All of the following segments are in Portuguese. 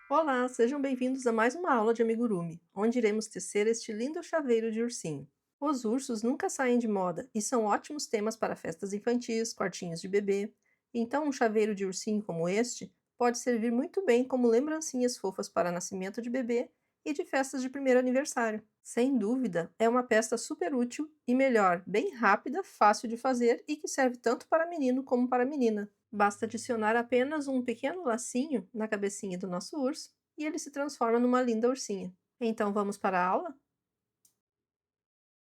Olá, sejam bem-vindos a mais uma aula de amigurumi, onde iremos tecer este lindo chaveiro de ursinho. Os ursos nunca saem de moda e são ótimos temas para festas infantis, quartinhos de bebê. Então, um chaveiro de ursinho como este pode servir muito bem como lembrancinhas fofas para nascimento de bebê e de festas de primeiro aniversário. Sem dúvida, é uma peça super útil e melhor, bem rápida, fácil de fazer e que serve tanto para menino como para menina. Basta adicionar apenas um pequeno lacinho na cabecinha do nosso urso e ele se transforma numa linda ursinha. Então vamos para a aula?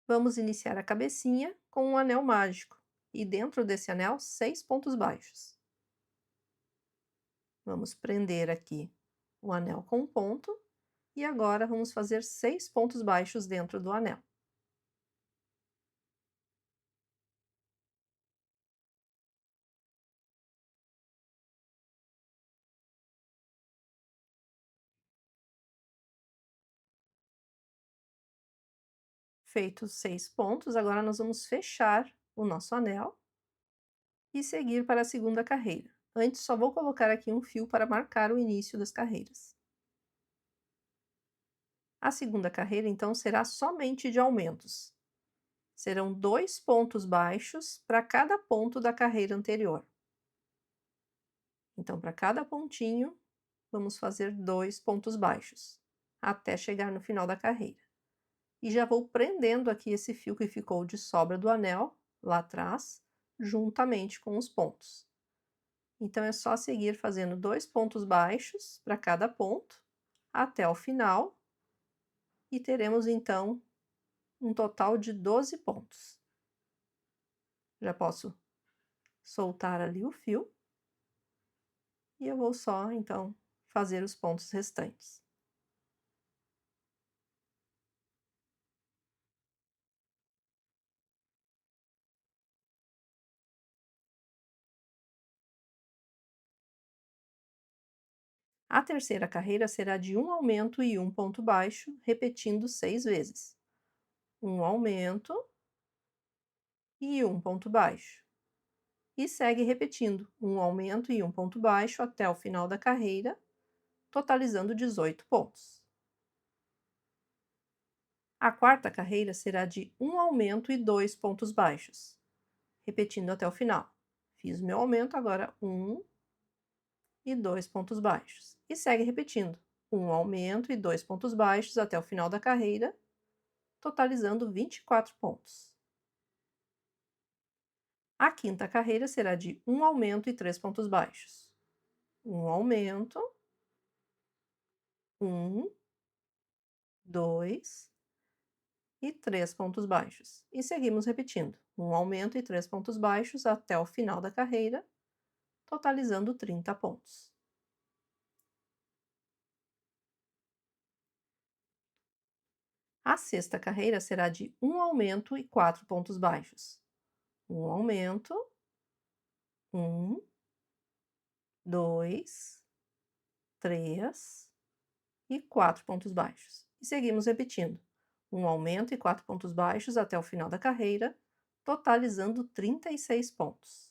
Vamos iniciar a cabecinha com um anel mágico e dentro desse anel 6 pontos baixos. Vamos prender aqui o anel com um ponto e agora vamos fazer 6 pontos baixos dentro do anel. Feitos 6 pontos, agora nós vamos fechar o nosso anel e seguir para a segunda carreira. Antes, só vou colocar aqui um fio para marcar o início das carreiras. A segunda carreira, então, será somente de aumentos. Serão 2 pontos baixos para cada ponto da carreira anterior. Então, para cada pontinho, vamos fazer 2 pontos baixos, até chegar no final da carreira. E já vou prendendo aqui esse fio que ficou de sobra do anel, lá atrás, juntamente com os pontos. Então, é só seguir fazendo 2 pontos baixos para cada ponto, até o final, e teremos, então, um total de 12 pontos. Já posso soltar ali o fio e eu vou só, então, fazer os pontos restantes. A terceira carreira será de um aumento e um ponto baixo, repetindo 6 vezes. Um aumento e um ponto baixo. E segue repetindo um aumento e um ponto baixo até o final da carreira, totalizando 18 pontos. A quarta carreira será de um aumento e 2 pontos baixos, repetindo até o final. Fiz o meu aumento, agora e 2 pontos baixos. E segue repetindo, um aumento e 2 pontos baixos até o final da carreira, totalizando 24 pontos. A quinta carreira será de um aumento e 3 pontos baixos. Um aumento, 2 e 3 pontos baixos. E seguimos repetindo, um aumento e 3 pontos baixos até o final da carreira, totalizando 30 pontos. A sexta carreira será de um aumento e 4 pontos baixos. Um aumento, 2, 3 e 4 pontos baixos. E seguimos repetindo, um aumento e 4 pontos baixos até o final da carreira, totalizando 36 pontos.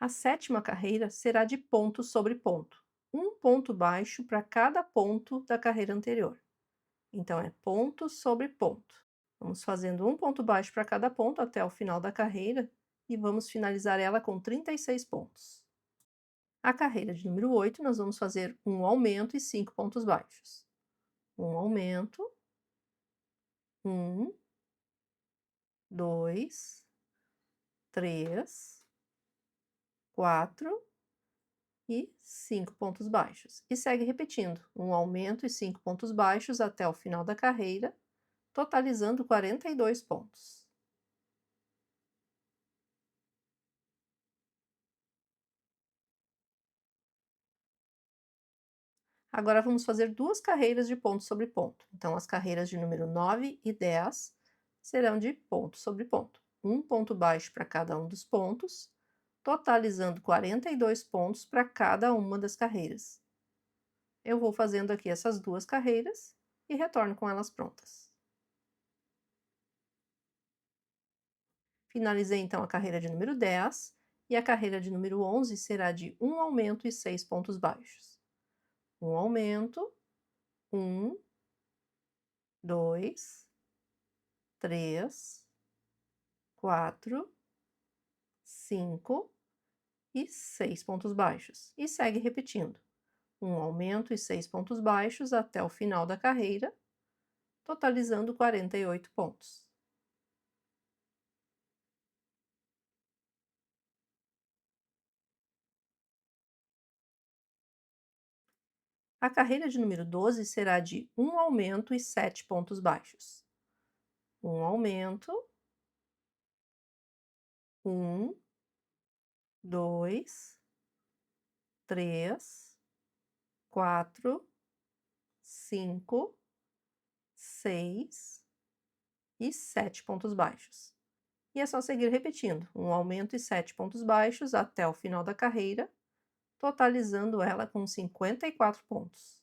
A sétima carreira será de ponto sobre ponto, um ponto baixo para cada ponto da carreira anterior. Então, é ponto sobre ponto. Vamos fazendo um ponto baixo para cada ponto até o final da carreira e vamos finalizar ela com 36 pontos. A carreira de número 8, nós vamos fazer um aumento e 5 pontos baixos. Um aumento, 2, 3, 4 e 5 pontos baixos. E segue repetindo, um aumento e 5 pontos baixos até o final da carreira, totalizando 42 pontos. Agora vamos fazer duas carreiras de ponto sobre ponto. Então, as carreiras de número 9 e 10 serão de ponto sobre ponto. Um ponto baixo para cada um dos pontos, totalizando 42 pontos para cada uma das carreiras. Eu vou fazendo aqui essas duas carreiras e retorno com elas prontas. Finalizei então a carreira de número 10 e a carreira de número 11 será de um aumento e 6 pontos baixos. Um aumento, 1, 2, 3, 4, 5 e 6 pontos baixos. E segue repetindo. Um aumento e 6 pontos baixos até o final da carreira, totalizando 48 pontos. A carreira de número 12 será de um aumento e 7 pontos baixos. Um aumento, 1, 2, 3, 4, 5, 6 e 7 pontos baixos. E é só seguir repetindo, um aumento e 7 pontos baixos até o final da carreira, totalizando ela com 54 pontos.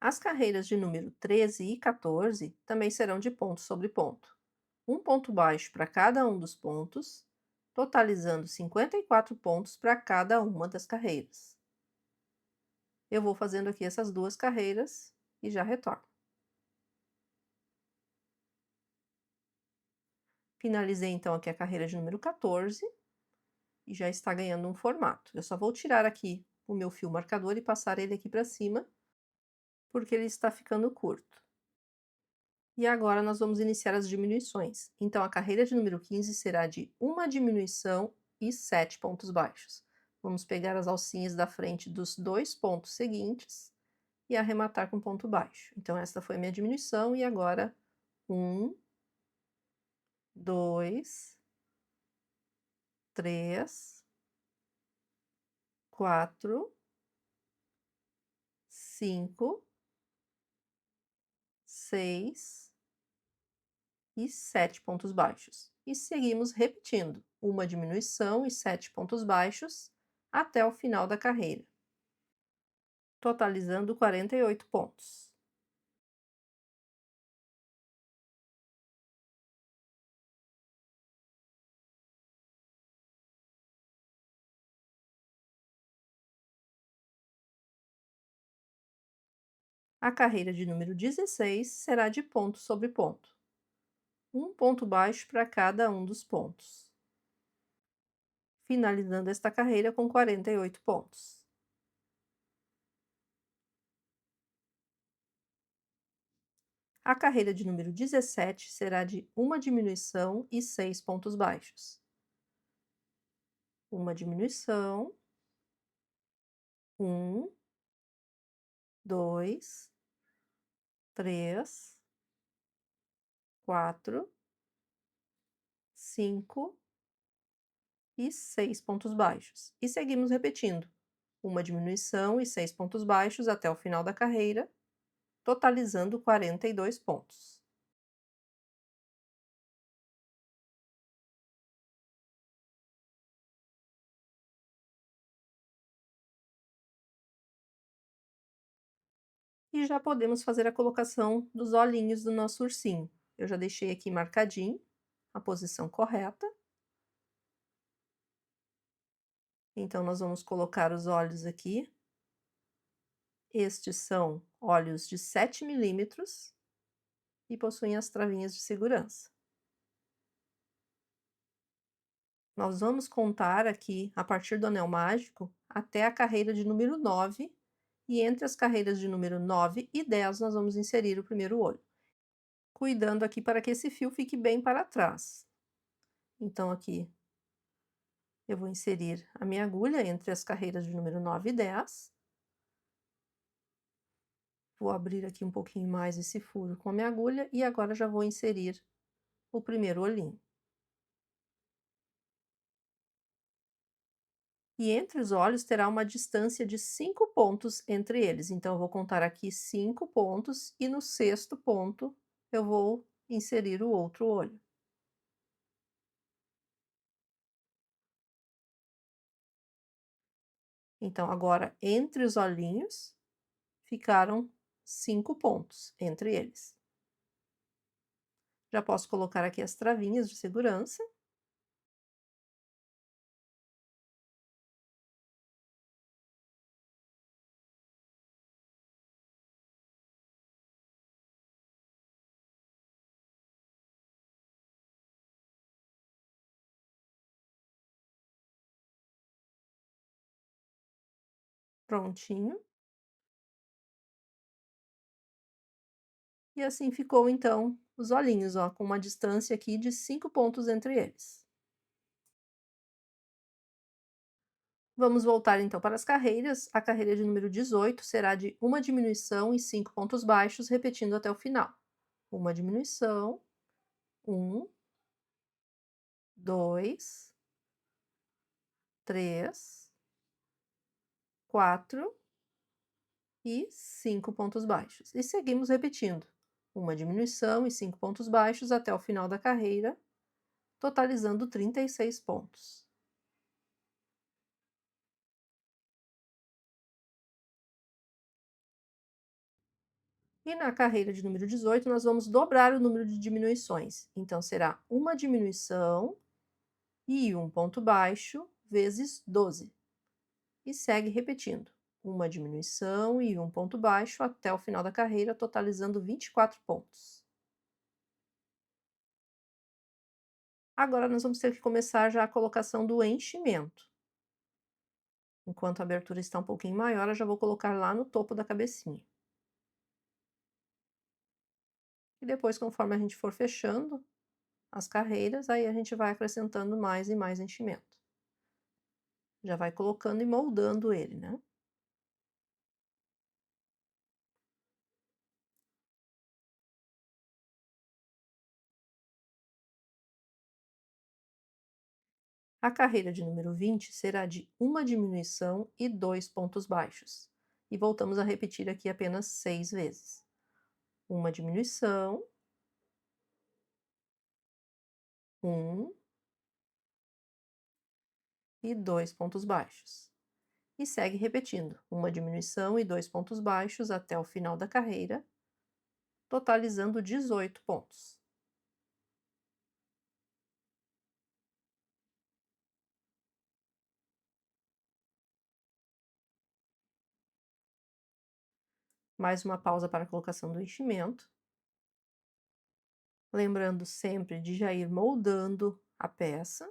As carreiras de número 13 e 14 também serão de ponto sobre ponto. Um ponto baixo para cada um dos pontos, totalizando 54 pontos para cada uma das carreiras. Eu vou fazendo aqui essas duas carreiras e já retorno. Finalizei então aqui a carreira de número 14 e já está ganhando um formato. Eu só vou tirar aqui o meu fio marcador e passar ele aqui para cima, porque ele está ficando curto. E agora nós vamos iniciar as diminuições. Então, a carreira de número 15 será de uma diminuição e 7 pontos baixos. Vamos pegar as alcinhas da frente dos dois pontos seguintes e arrematar com ponto baixo. Então, essa foi a minha diminuição e agora 1, 2, 3, 4, 5, 6 e 7 pontos baixos. E seguimos repetindo uma diminuição e 7 pontos baixos até o final da carreira, totalizando 48 pontos. A carreira de número 16 será de ponto sobre ponto, um ponto baixo para cada um dos pontos, finalizando esta carreira com 48 pontos. A carreira de número 17 será de uma diminuição e 6 pontos baixos. Uma diminuição, 1, 2, 3, 4, 5 e 6 pontos baixos. E seguimos repetindo, uma diminuição e 6 pontos baixos até o final da carreira, totalizando 42 pontos. E já podemos fazer a colocação dos olhinhos do nosso ursinho. Eu já deixei aqui marcadinho a posição correta. Então, nós vamos colocar os olhos aqui. Estes são olhos de 7 milímetros e possuem as travinhas de segurança. Nós vamos contar aqui, a partir do anel mágico, até a carreira de número 9, e entre as carreiras de número 9 e 10 nós vamos inserir o primeiro olho, cuidando aqui para que esse fio fique bem para trás. Então, aqui eu vou inserir a minha agulha entre as carreiras de número 9 e 10. Vou abrir aqui um pouquinho mais esse furo com a minha agulha e agora já vou inserir o primeiro olhinho. E entre os olhos terá uma distância de 5 pontos entre eles. Então, eu vou contar aqui 5 pontos e no sexto ponto eu vou inserir o outro olho. Então, agora, entre os olhinhos, ficaram 5 pontos entre eles. Já posso colocar aqui as travinhas de segurança. Prontinho. E assim ficou então os olhinhos, ó, com uma distância aqui de 5 pontos entre eles. Vamos voltar então para as carreiras. A carreira de número 18 será de uma diminuição e 5 pontos baixos, repetindo até o final. Uma diminuição, 1, 2, 3, 4 e 5 pontos baixos. E seguimos repetindo. Uma diminuição e 5 pontos baixos até o final da carreira, totalizando 36 pontos. E na carreira de número 18, nós vamos dobrar o número de diminuições. Então, será uma diminuição e um ponto baixo vezes 12. E segue repetindo. Uma diminuição e um ponto baixo até o final da carreira, totalizando 24 pontos. Agora, nós vamos ter que começar já a colocação do enchimento. Enquanto a abertura está um pouquinho maior, eu já vou colocar lá no topo da cabecinha. E depois, conforme a gente for fechando as carreiras, aí a gente vai acrescentando mais e mais enchimento. Já vai colocando e moldando ele, né? A carreira de número 20 será de uma diminuição e 2 pontos baixos. E voltamos a repetir aqui apenas 6 vezes. Uma diminuição, 1 e 2 pontos baixos. E segue repetindo, uma diminuição e 2 pontos baixos até o final da carreira, totalizando 18 pontos. Mais uma pausa para a colocação do enchimento. Lembrando sempre de já ir moldando a peça,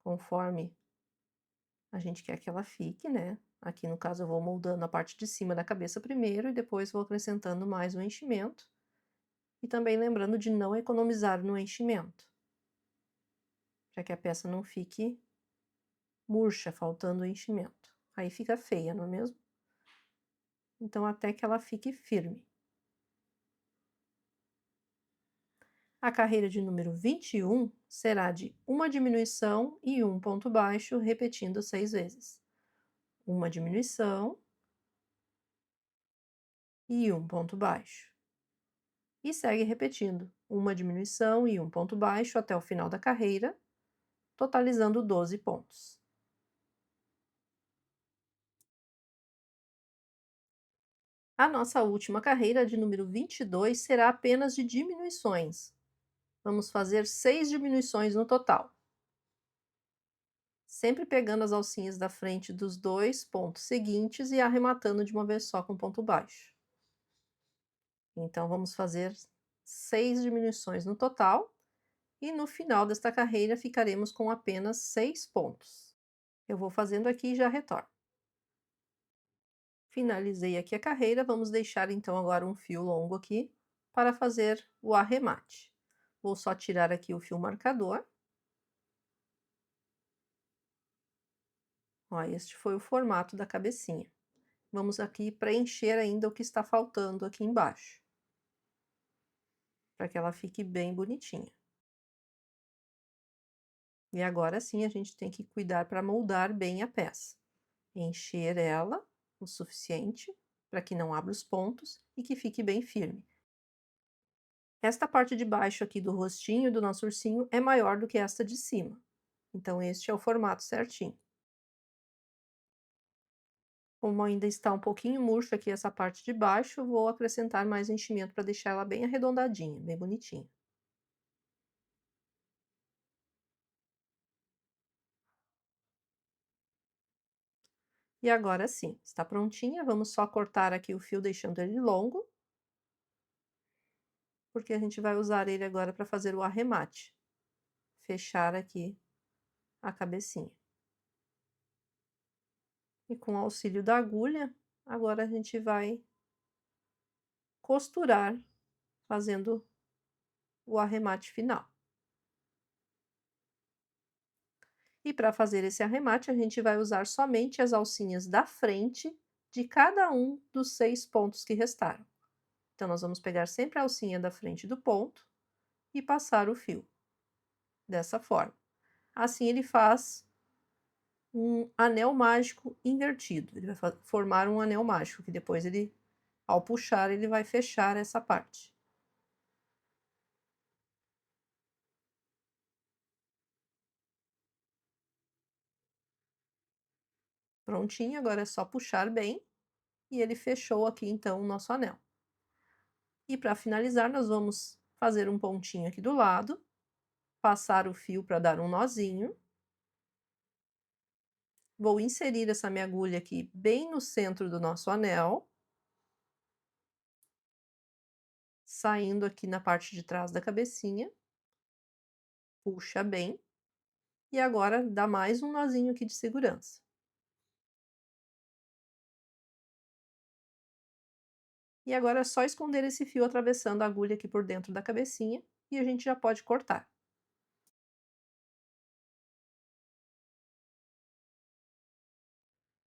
conforme a gente quer que ela fique, né? Aqui no caso eu vou moldando a parte de cima da cabeça primeiro e depois vou acrescentando mais o enchimento. E também lembrando de não economizar no enchimento, para que a peça não fique murcha, faltando o enchimento. Aí fica feia, não é mesmo? Então até que ela fique firme. A carreira de número 21 será de uma diminuição e um ponto baixo, repetindo 6 vezes. Uma diminuição e um ponto baixo. E segue repetindo, uma diminuição e um ponto baixo até o final da carreira, totalizando 12 pontos. A nossa última carreira, de número 22, será apenas de diminuições. Vamos fazer 6 diminuições no total. Sempre pegando as alcinhas da frente dos 2 pontos seguintes e arrematando de uma vez só com ponto baixo. Então, vamos fazer 6 diminuições no total, e no final desta carreira ficaremos com apenas 6 pontos. Eu vou fazendo aqui e já retorno. Finalizei aqui a carreira, vamos deixar então agora um fio longo aqui para fazer o arremate. Vou só tirar aqui o fio marcador. Ó, este foi o formato da cabecinha. Vamos aqui preencher ainda o que está faltando aqui embaixo, para que ela fique bem bonitinha. E agora sim a gente tem que cuidar para moldar bem a peça. Encher ela o suficiente para que não abra os pontos e que fique bem firme. Esta parte de baixo aqui do rostinho do nosso ursinho é maior do que esta de cima. Então este é o formato certinho. Como ainda está um pouquinho murcho aqui essa parte de baixo, eu vou acrescentar mais enchimento para deixar ela bem arredondadinha, bem bonitinha. E agora sim, está prontinha, vamos só cortar aqui o fio deixando ele longo, porque a gente vai usar ele agora para fazer o arremate. Fechar aqui a cabecinha. E com o auxílio da agulha, agora a gente vai costurar, fazendo o arremate final. E para fazer esse arremate, a gente vai usar somente as alcinhas da frente de cada um dos 6 pontos que restaram. Então, nós vamos pegar sempre a alcinha da frente do ponto e passar o fio, dessa forma. Assim, ele faz um anel mágico invertido. Ele vai formar um anel mágico, que depois ele, ao puxar, ele vai fechar essa parte. Prontinho, agora é só puxar bem e ele fechou aqui então o nosso anel. E para finalizar, nós vamos fazer um pontinho aqui do lado, passar o fio para dar um nozinho. Vou inserir essa minha agulha aqui bem no centro do nosso anel, saindo aqui na parte de trás da cabecinha, puxa bem, e agora dá mais um nozinho aqui de segurança. E agora é só esconder esse fio atravessando a agulha aqui por dentro da cabecinha e a gente já pode cortar.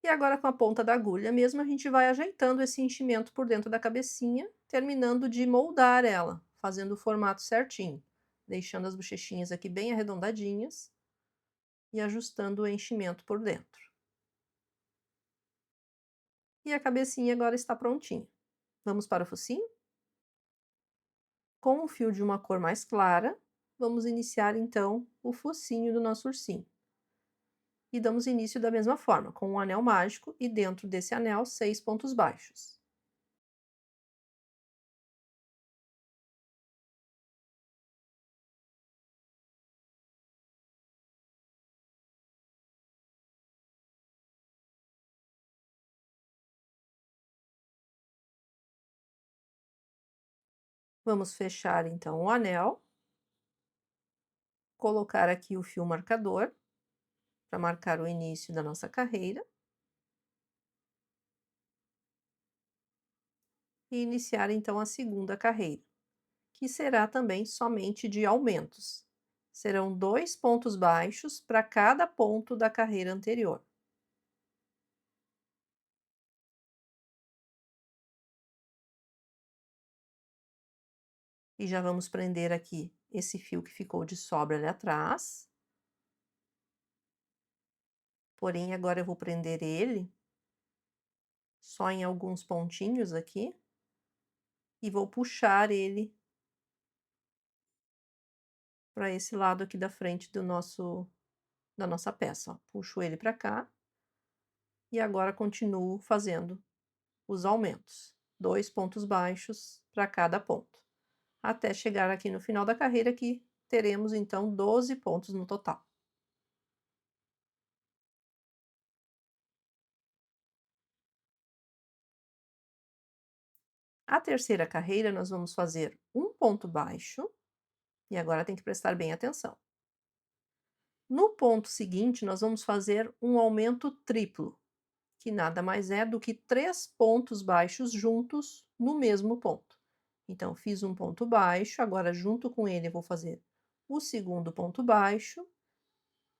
E agora com a ponta da agulha mesmo, a gente vai ajeitando esse enchimento por dentro da cabecinha, terminando de moldar ela, fazendo o formato certinho, deixando as bochechinhas aqui bem arredondadinhas e ajustando o enchimento por dentro. E a cabecinha agora está prontinha. Vamos para o focinho? Com um fio de uma cor mais clara, vamos iniciar então o focinho do nosso ursinho. E damos início da mesma forma, com um anel mágico e dentro desse anel 6 pontos baixos. Vamos fechar então o anel, colocar aqui o fio marcador para marcar o início da nossa carreira e iniciar então a segunda carreira, que será também somente de aumentos. Serão 2 pontos baixos para cada ponto da carreira anterior. E já vamos prender aqui esse fio que ficou de sobra ali atrás. Porém, agora eu vou prender ele só em alguns pontinhos aqui e vou puxar ele para esse lado aqui da frente da nossa peça, ó. Puxo ele para cá e agora continuo fazendo os aumentos. 2 pontos baixos para cada ponto, até chegar aqui no final da carreira que teremos então 12 pontos no total. A terceira carreira nós vamos fazer um ponto baixo, e agora tem que prestar bem atenção. No ponto seguinte, nós vamos fazer um aumento triplo, que nada mais é do que 3 pontos baixos juntos no mesmo ponto. Então, fiz um ponto baixo, agora junto com ele eu vou fazer o segundo ponto baixo,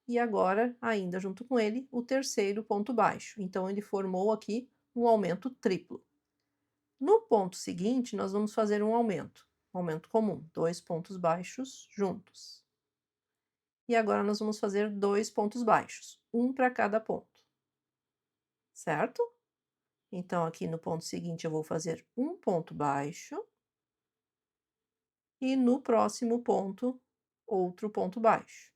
e agora, ainda junto com ele, o terceiro ponto baixo. Então, ele formou aqui um aumento triplo. No ponto seguinte, nós vamos fazer um aumento comum, 2 pontos baixos juntos. E agora nós vamos fazer 2 pontos baixos, um para cada ponto, certo? Então, aqui no ponto seguinte, eu vou fazer um ponto baixo. e no próximo ponto, outro ponto baixo.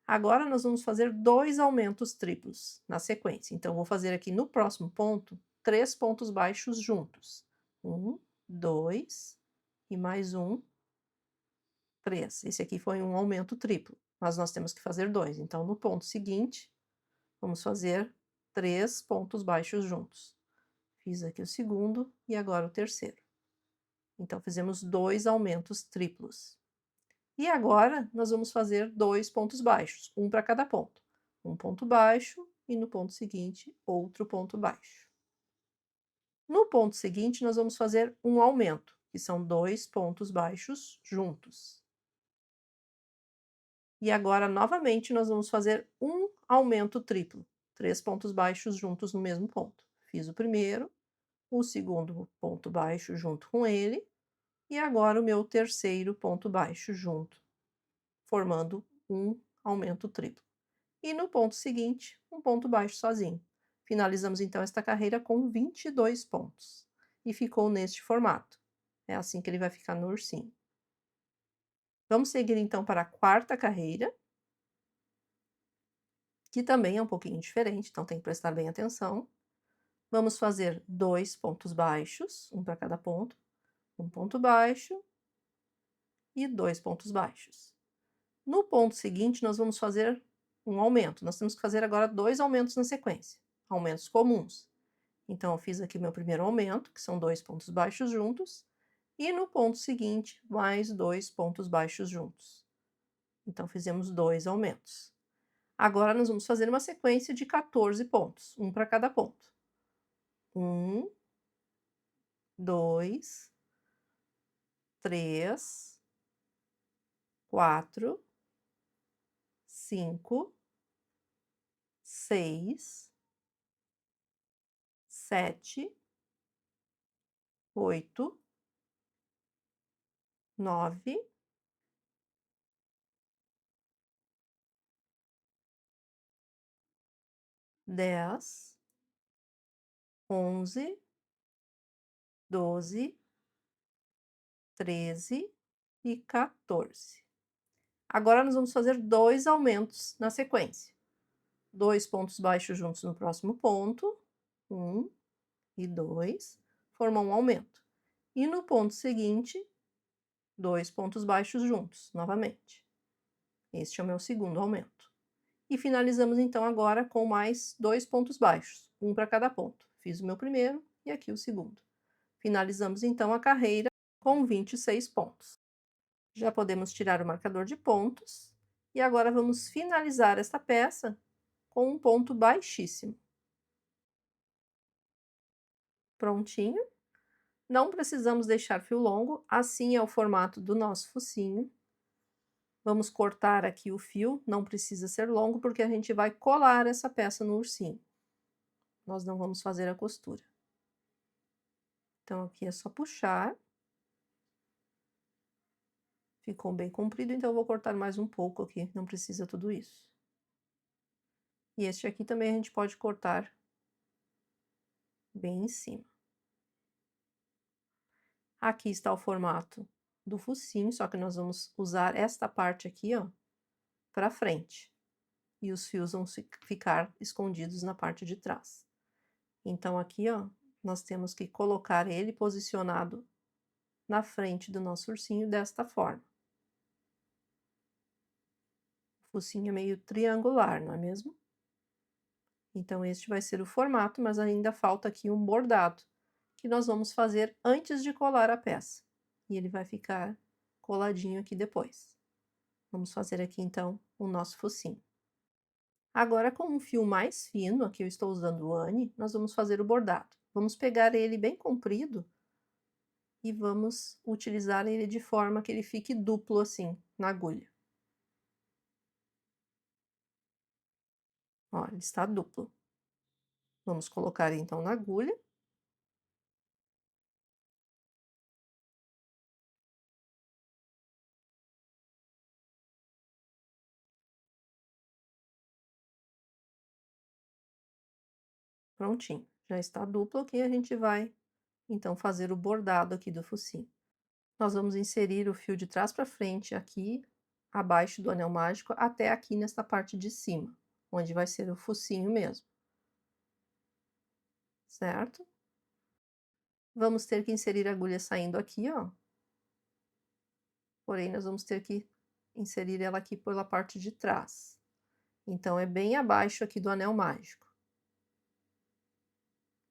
Agora nós vamos fazer 2 aumentos triplos na sequência. Então, vou fazer aqui no próximo ponto 3 pontos baixos juntos. 1, 2 e mais 1, 3. Esse aqui foi um aumento triplo, mas nós temos que fazer 2. Então, no ponto seguinte, vamos fazer 3 pontos baixos juntos. Fiz aqui o segundo e agora o terceiro. Então, fizemos 2 aumentos triplos. E agora, nós vamos fazer 2 pontos baixos, um para cada ponto. Um ponto baixo e no ponto seguinte, outro ponto baixo. No ponto seguinte, nós vamos fazer um aumento, que são 2 pontos baixos juntos. E agora, novamente, nós vamos fazer um aumento triplo, 3 pontos baixos juntos no mesmo ponto. Fiz o primeiro, o segundo ponto baixo junto com ele, e agora o meu terceiro ponto baixo junto, formando um aumento triplo. E no ponto seguinte, um ponto baixo sozinho. Finalizamos então esta carreira com 22 pontos. E ficou neste formato. É assim que ele vai ficar no ursinho. Vamos seguir então para a quarta carreira, que também é um pouquinho diferente, então tem que prestar bem atenção. Vamos fazer 2 pontos baixos, um para cada ponto, um ponto baixo e 2 pontos baixos. No ponto seguinte, nós vamos fazer um aumento. Nós temos que fazer agora 2 aumentos na sequência, aumentos comuns. Então, eu fiz aqui meu primeiro aumento, que são 2 pontos baixos juntos, e no ponto seguinte, mais 2 pontos baixos juntos. Então, fizemos 2 aumentos. Agora, nós vamos fazer uma sequência de 14 pontos, um para cada ponto. 1, 2, 3, 4, 5, 6, 7, 8, 9, 10, 11, 12, 13 e 14. Agora nós vamos fazer 2 aumentos na sequência. 2 pontos baixos juntos no próximo ponto, 1 e 2, formam um aumento. E no ponto seguinte, 2 pontos baixos juntos, novamente. Este é o meu segundo aumento. E finalizamos então agora com mais 2 pontos baixos, um para cada ponto. Fiz o meu primeiro e aqui o segundo. Finalizamos então a carreira com 26 pontos. Já podemos tirar o marcador de pontos e agora vamos finalizar esta peça com um ponto baixíssimo. Prontinho. Não precisamos deixar fio longo, assim é o formato do nosso focinho. Vamos cortar aqui o fio, não precisa ser longo, porque a gente vai colar essa peça no ursinho. Nós não vamos fazer a costura. Então, aqui é só puxar. Ficou bem comprido, então eu vou cortar mais um pouco aqui, não precisa tudo isso. E este aqui também a gente pode cortar bem em cima. Aqui está o formato do focinho, só que nós vamos usar esta parte aqui, ó, para frente. E os fios vão ficar escondidos na parte de trás. Então, aqui, ó, nós temos que colocar ele posicionado na frente do nosso ursinho desta forma. O focinho é meio triangular, não é mesmo? Então, este vai ser o formato, mas ainda falta aqui um bordado, que nós vamos fazer antes de colar a peça. E ele vai ficar coladinho aqui depois. Vamos fazer aqui, então, o nosso focinho. Agora, com um fio mais fino, aqui eu estou usando o Anne, nós vamos fazer o bordado. Vamos pegar ele bem comprido e vamos utilizar ele de forma que ele fique duplo assim, na agulha. Ó, ele está duplo. Vamos colocar então na agulha. Prontinho. Já está duplo aqui, a gente vai então fazer o bordado aqui do focinho. Nós vamos inserir o fio de trás para frente aqui, abaixo do anel mágico, até aqui nesta parte de cima, onde vai ser o focinho mesmo. Certo? Vamos ter que inserir a agulha saindo aqui, ó. Porém, nós vamos ter que inserir ela aqui pela parte de trás. Então, é bem abaixo aqui do anel mágico.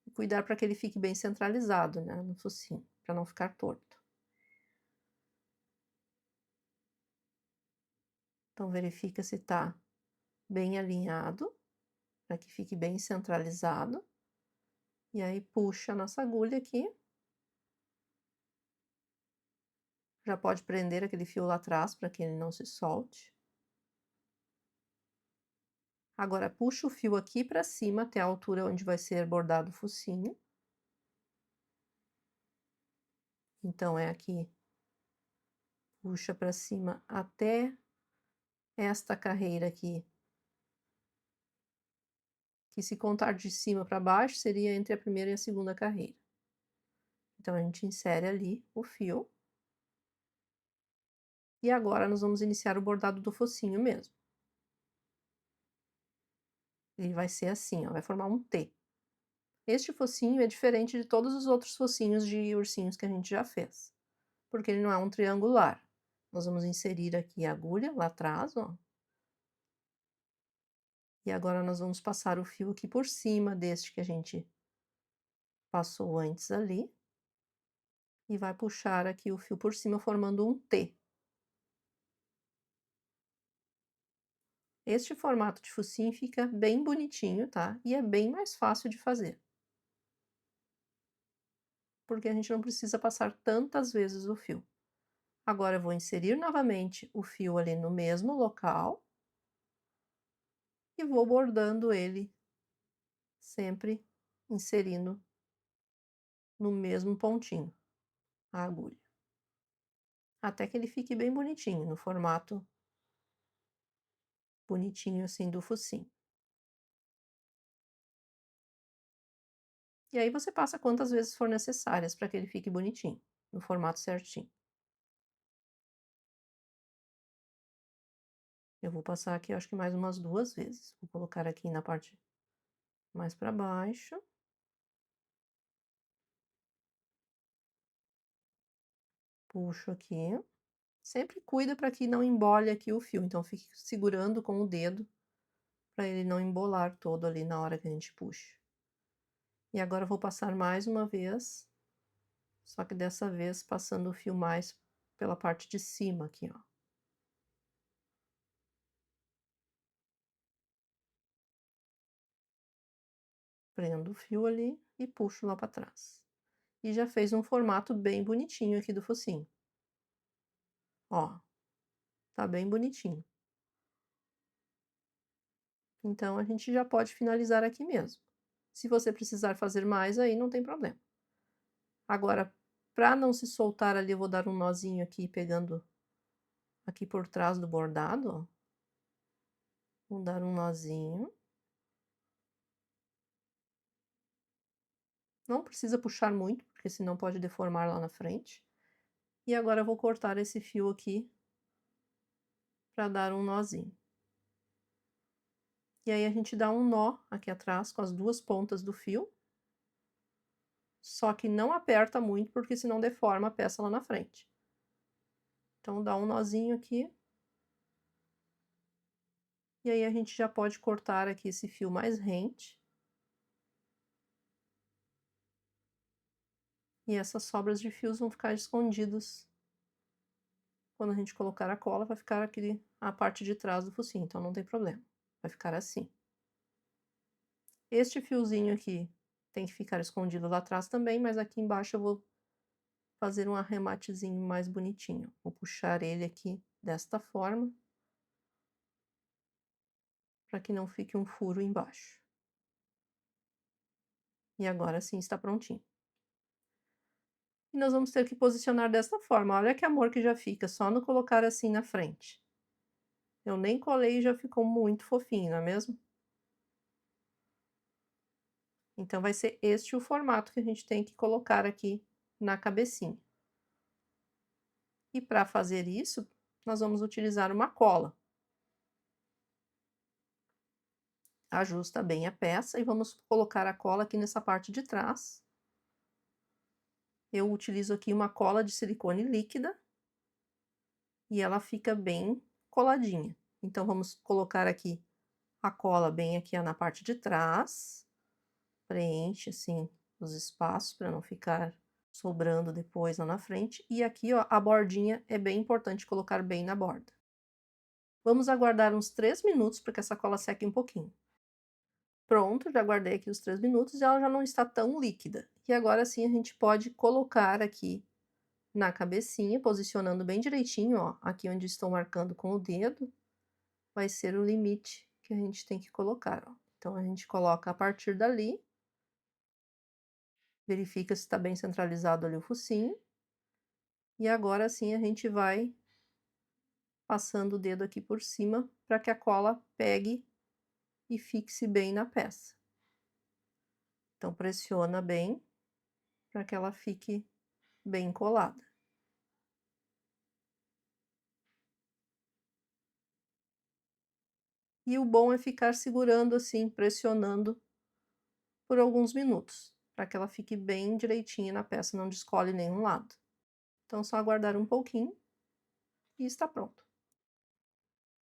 E cuidar para que ele fique bem centralizado, né, no focinho, para não ficar torto. Então, verifica se tá bem alinhado, para que fique bem centralizado. E aí, puxa a nossa agulha aqui. Já pode prender aquele fio lá atrás, para que ele não se solte. Agora, puxa o fio aqui para cima, até a altura onde vai ser bordado o focinho. Então, é aqui. Puxa para cima até esta carreira aqui. Que se contar de cima para baixo, seria entre a primeira e a segunda carreira. Então, a gente insere ali o fio. E agora, nós vamos iniciar o bordado do focinho mesmo. Ele vai ser assim, ó, vai formar um T. Este focinho é diferente de todos os outros focinhos de ursinhos que a gente já fez, porque ele não é um triangular. Nós vamos inserir aqui a agulha lá atrás, ó. E agora nós vamos passar o fio aqui por cima deste que a gente passou antes ali. E vai puxar aqui o fio por cima, formando um T. Este formato de focinho fica bem bonitinho, tá? E é bem mais fácil de fazer. Porque a gente não precisa passar tantas vezes o fio. Agora eu vou inserir novamente o fio ali no mesmo local. E vou bordando ele, sempre inserindo no mesmo pontinho a agulha. Até que ele fique bem bonitinho, no formato bonitinho assim do focinho. E aí você passa quantas vezes for necessárias para que ele fique bonitinho, no formato certinho. Eu vou passar aqui, acho que mais umas 2 vezes. Vou colocar aqui na parte mais para baixo. Puxo aqui. Sempre cuida para que não embole aqui o fio, então fique segurando com o dedo para ele não embolar todo ali na hora que a gente puxa. E agora eu vou passar mais uma vez, só que dessa vez passando o fio mais pela parte de cima aqui, ó. Prendo o fio ali e puxo lá para trás. E já fez um formato bem bonitinho aqui do focinho. Ó, tá bem bonitinho. Então, a gente já pode finalizar aqui mesmo. Se você precisar fazer mais, aí não tem problema. Agora, para não se soltar ali, eu vou dar um nozinho aqui, pegando aqui por trás do bordado, ó. Vou dar um nozinho. Não precisa puxar muito, porque senão pode deformar lá na frente. E agora eu vou cortar esse fio aqui para dar um nozinho. E aí a gente dá um nó aqui atrás com as 2 pontas do fio. Só que não aperta muito, porque senão deforma a peça lá na frente. Então dá um nozinho aqui. E aí a gente já pode cortar aqui esse fio mais rente. E essas sobras de fios vão ficar escondidos. Quando a gente colocar a cola, vai ficar aqui a parte de trás do focinho, então não tem problema. Vai ficar assim. Este fiozinho aqui tem que ficar escondido lá atrás também, mas aqui embaixo eu vou fazer um arrematezinho mais bonitinho. Vou puxar ele aqui desta forma, para que não fique um furo embaixo. E agora sim está prontinho. E nós vamos ter que posicionar desta forma. Olha que amor que já fica, só no colocar assim na frente. Eu nem colei e já ficou muito fofinho, não é mesmo? Então vai ser este o formato que a gente tem que colocar aqui na cabecinha. E para fazer isso, nós vamos utilizar uma cola. Ajusta bem a peça e vamos colocar a cola aqui nessa parte de trás. Eu utilizo aqui uma cola de silicone líquida e ela fica bem coladinha. Então vamos colocar aqui a cola bem aqui na parte de trás. Preenche assim os espaços para não ficar sobrando depois lá na frente. E aqui, ó, a bordinha é bem importante colocar bem na borda. Vamos aguardar uns 3 minutos para que essa cola seque um pouquinho. Pronto, já guardei aqui os 3 minutos e ela já não está tão líquida. E agora sim a gente pode colocar aqui na cabecinha, posicionando bem direitinho, ó, aqui onde estou marcando com o dedo, vai ser o limite que a gente tem que colocar, ó. Então a gente coloca a partir dali, verifica se está bem centralizado ali o focinho, e agora sim a gente vai passando o dedo aqui por cima para que a cola pegue e fixe bem na peça. Então pressiona bem para que ela fique bem colada. E o bom é ficar segurando assim, pressionando por alguns minutos, para que ela fique bem direitinha na peça, não descole nenhum lado. Então só aguardar um pouquinho e está pronto.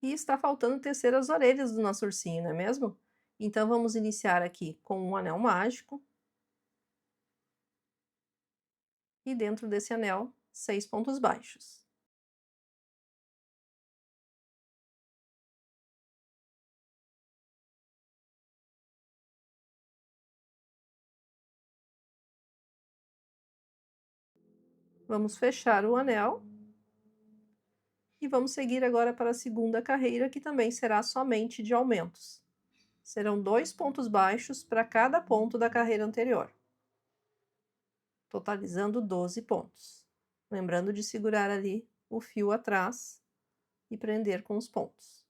E está faltando tecer as orelhas do nosso ursinho, não é mesmo? Então vamos iniciar aqui com um anel mágico. E dentro desse anel, 6 pontos baixos. Vamos fechar o anel. E vamos seguir agora para a segunda carreira, que também será somente de aumentos. Serão 2 pontos baixos para cada ponto da carreira anterior, totalizando 12 pontos. Lembrando de segurar ali o fio atrás e prender com os pontos.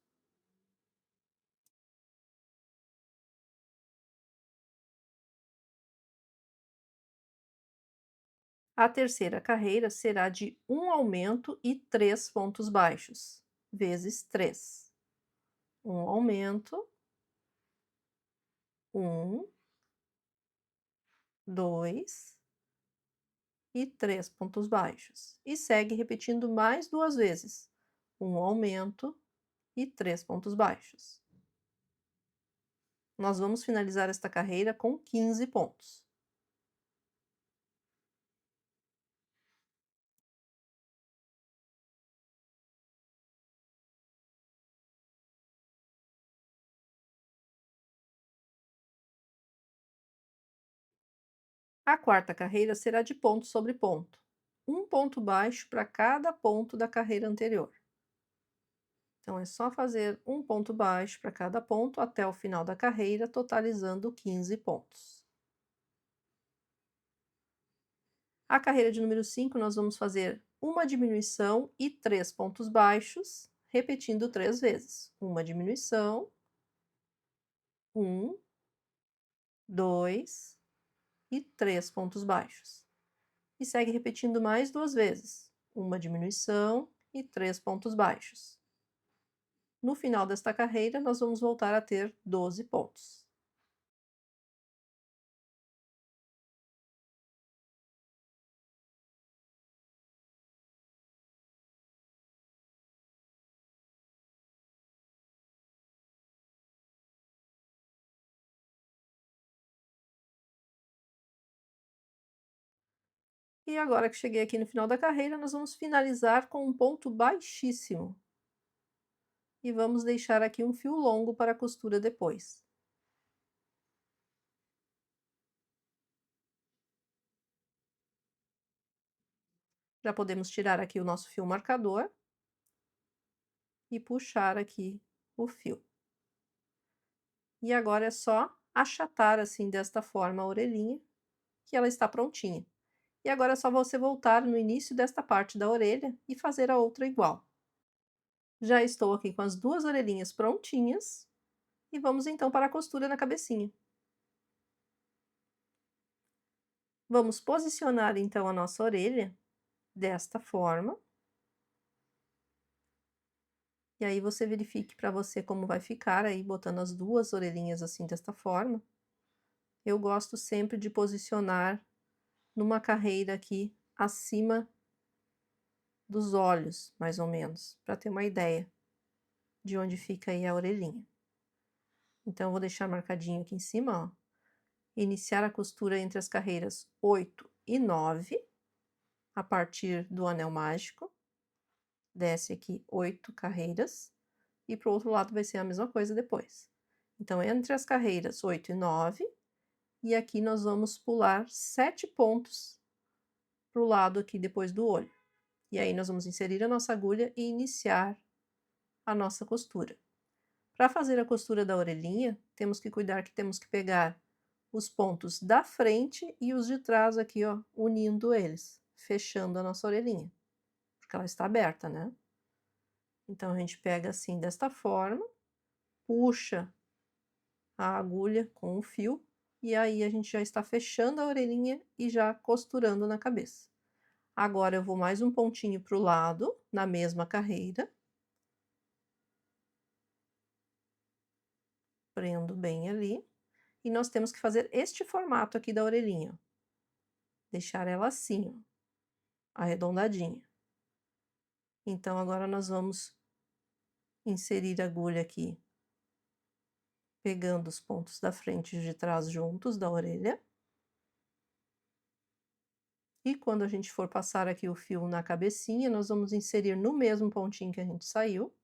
A terceira carreira será de 1 aumento e 3 pontos baixos, vezes 3. 1 aumento, 1, 2 e 3 pontos baixos. E segue repetindo mais 2 vezes. 1 aumento e 3 pontos baixos. Nós vamos finalizar esta carreira com 15 pontos. A quarta carreira será de ponto sobre ponto. Um ponto baixo para cada ponto da carreira anterior. Então, é só fazer um ponto baixo para cada ponto até o final da carreira, totalizando 15 pontos. A carreira de número 5, nós vamos fazer uma diminuição e 3 pontos baixos, repetindo 3 vezes. Uma diminuição, 1, 2 e 3 pontos baixos. E segue repetindo mais 2 vezes. Uma diminuição e 3 pontos baixos. No final desta carreira, nós vamos voltar a ter 12 pontos. E agora que cheguei aqui no final da carreira, nós vamos finalizar com um ponto baixíssimo. E vamos deixar aqui um fio longo para a costura depois. Já podemos tirar aqui o nosso fio marcador e puxar aqui o fio. E agora é só achatar assim desta forma a orelhinha, que ela está prontinha. E agora é só você voltar no início desta parte da orelha e fazer a outra igual. Já estou aqui com as 2 orelhinhas prontinhas e vamos então para a costura na cabecinha. Vamos posicionar então a nossa orelha desta forma. E aí você verifique para você como vai ficar aí botando as 2 orelhinhas assim desta forma. Eu gosto sempre de posicionar numa carreira aqui acima dos olhos, mais ou menos, para ter uma ideia de onde fica aí a orelhinha. Então eu vou deixar marcadinho aqui em cima, ó, iniciar a costura entre as carreiras 8 e 9, a partir do anel mágico, desce aqui 8 carreiras, e para o outro lado vai ser a mesma coisa depois. Então, entre as carreiras 8 e 9, e aqui nós vamos pular 7 pontos para o lado aqui depois do olho. E aí nós vamos inserir a nossa agulha e iniciar a nossa costura. Para fazer a costura da orelhinha, temos que cuidar que temos que pegar os pontos da frente e os de trás aqui, ó, unindo eles, fechando a nossa orelhinha, porque ela está aberta, né? Então, a gente pega assim, desta forma, puxa a agulha com o fio, e aí a gente já está fechando a orelhinha e já costurando na cabeça. Agora, eu vou mais um pontinho para o lado, na mesma carreira. Prendo bem ali. E nós temos que fazer este formato aqui da orelhinha, ó. Deixar ela assim, ó, arredondadinha. Então, agora nós vamos inserir a agulha aqui, pegando os pontos da frente e de trás juntos da orelha. E quando a gente for passar aqui o fio na cabecinha, nós vamos inserir no mesmo pontinho que a gente saiu.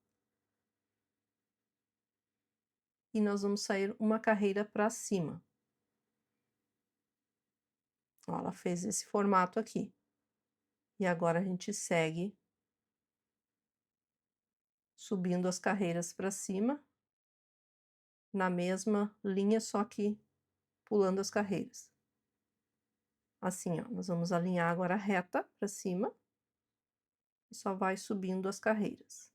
E nós vamos sair uma carreira para cima. Ó, ela fez esse formato aqui. E agora a gente segue subindo as carreiras para cima, na mesma linha, só que pulando as carreiras. Assim, ó, nós vamos alinhar agora reta para cima e só vai subindo as carreiras.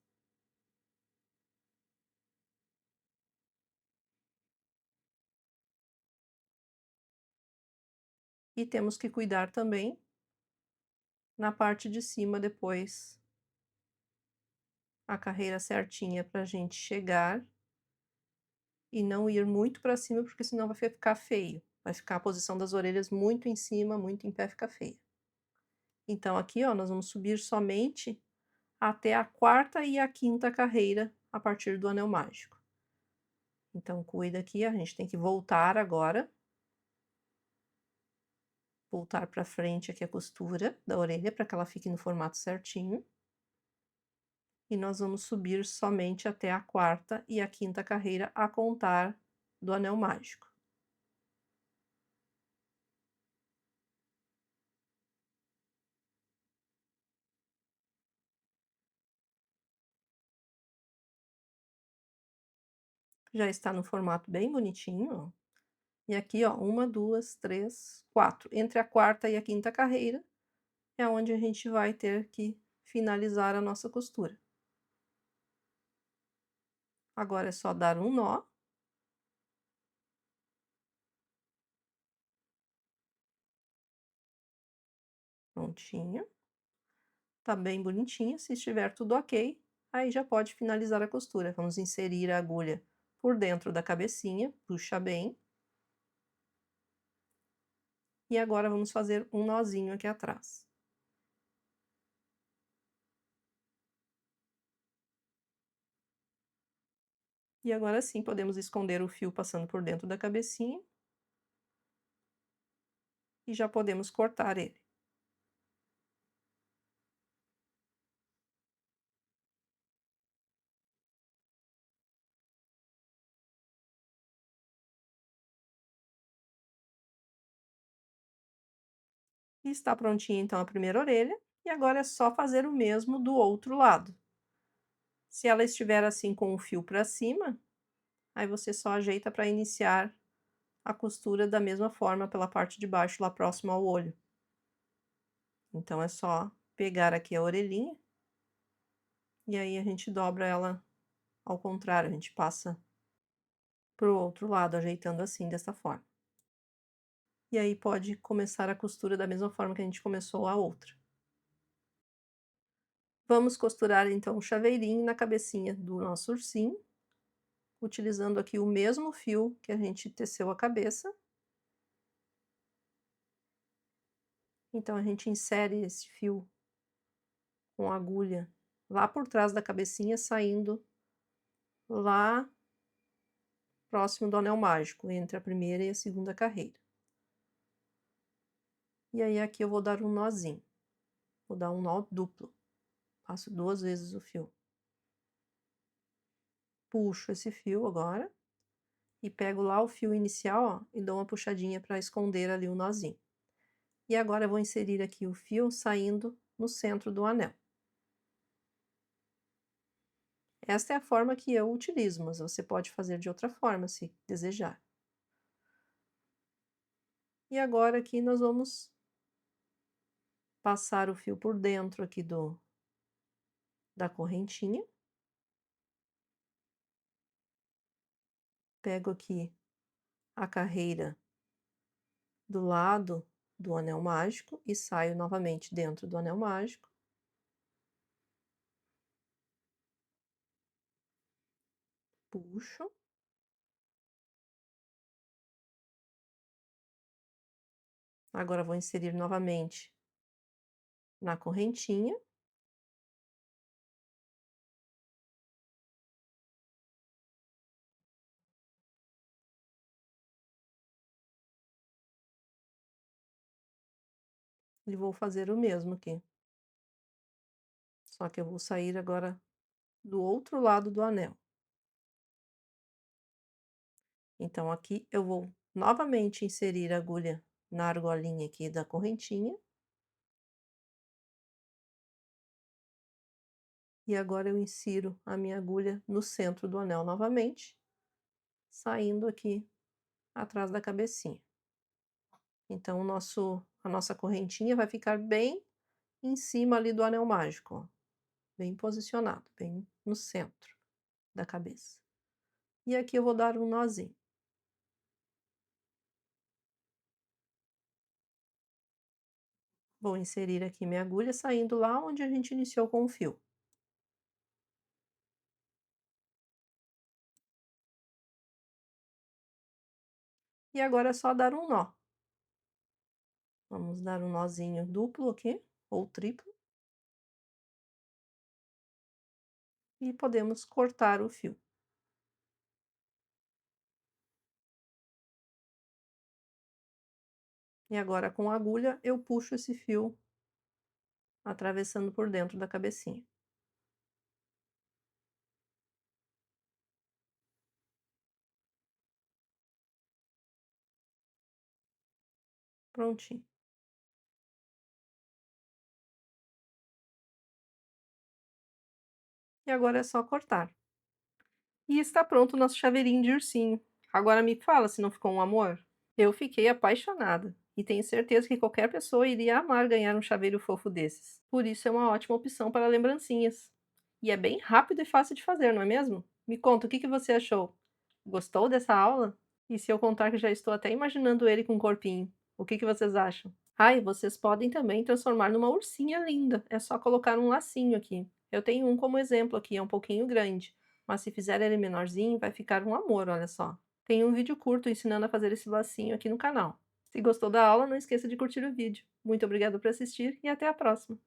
E temos que cuidar também na parte de cima depois a carreira certinha para a gente chegar e não ir muito para cima, porque senão vai ficar feio. Vai ficar a posição das orelhas muito em cima, muito em pé, fica feio. Então, aqui, ó, nós vamos subir somente até a 4ª e a 5ª carreira a partir do anel mágico. Então, cuida aqui, a gente tem que voltar agora. Voltar para frente aqui a costura da orelha, para que ela fique no formato certinho. E nós vamos subir somente até a 4ª e a 5ª carreira a contar do anel mágico. Já está no formato bem bonitinho, ó. E aqui, ó, 1, 2, 3, 4. Entre a 4ª e a 5ª carreira é onde a gente vai ter que finalizar a nossa costura. Agora é só dar um nó. Prontinho. Tá bem bonitinho. Se estiver tudo ok, aí já pode finalizar a costura. Vamos inserir a agulha por dentro da cabecinha, puxa bem. E agora vamos fazer um nozinho aqui atrás. E agora sim, podemos esconder o fio passando por dentro da cabecinha. E já podemos cortar ele. E está prontinha então a primeira orelha. E agora é só fazer o mesmo do outro lado. Se ela estiver assim com o fio para cima, aí você só ajeita para iniciar a costura da mesma forma pela parte de baixo, lá próximo ao olho. Então, é só pegar aqui a orelhinha, e aí a gente dobra ela ao contrário, a gente passa pro outro lado, ajeitando assim, dessa forma. E aí pode começar a costura da mesma forma que a gente começou a outra. Vamos costurar então o chaveirinho na cabecinha do nosso ursinho, utilizando aqui o mesmo fio que a gente teceu a cabeça. Então a gente insere esse fio com a agulha lá por trás da cabecinha, saindo lá próximo do anel mágico, entre a primeira e a segunda carreira. E aí aqui eu vou dar um nozinho, vou dar um nó duplo, passo 2 vezes o fio. Puxo esse fio agora, e pego lá o fio inicial, ó, e dou uma puxadinha para esconder ali o nozinho. E agora eu vou inserir aqui o fio saindo no centro do anel. Esta é a forma que eu utilizo, mas você pode fazer de outra forma, se desejar. E agora aqui nós vamos passar o fio por dentro aqui da correntinha. Pego aqui a carreira do lado do anel mágico e saio novamente dentro do anel mágico. Puxo. Agora vou inserir novamente na correntinha. E vou fazer o mesmo aqui. Só que eu vou sair agora do outro lado do anel. Então aqui eu vou novamente inserir a agulha na argolinha aqui da correntinha. E agora eu insiro a minha agulha no centro do anel novamente, saindo aqui atrás da cabecinha. Então a nossa correntinha vai ficar bem em cima ali do anel mágico, ó, bem posicionado, bem no centro da cabeça. E aqui eu vou dar um nozinho. Vou inserir aqui minha agulha saindo lá onde a gente iniciou com o fio. E agora é só dar um nó. Vamos dar um nozinho duplo aqui, ou triplo. E podemos cortar o fio. E agora com a agulha eu puxo esse fio atravessando por dentro da cabecinha. Prontinho. E agora é só cortar. E está pronto o nosso chaveirinho de ursinho. Agora me fala se não ficou um amor? Eu fiquei apaixonada e tenho certeza que qualquer pessoa iria amar ganhar um chaveiro fofo desses. Por isso é uma ótima opção para lembrancinhas. E é bem rápido e fácil de fazer, não é mesmo? Me conta, o que você achou? Gostou dessa aula? E se eu contar que já estou até imaginando ele com um corpinho? O que vocês acham? Ah, e vocês podem também transformar numa ursinha linda. É só colocar um lacinho aqui. Eu tenho um como exemplo aqui, é um pouquinho grande. Mas se fizer ele menorzinho, vai ficar um amor, olha só. Tem um vídeo curto ensinando a fazer esse lacinho aqui no canal. Se gostou da aula, não esqueça de curtir o vídeo. Muito obrigada por assistir e até a próxima!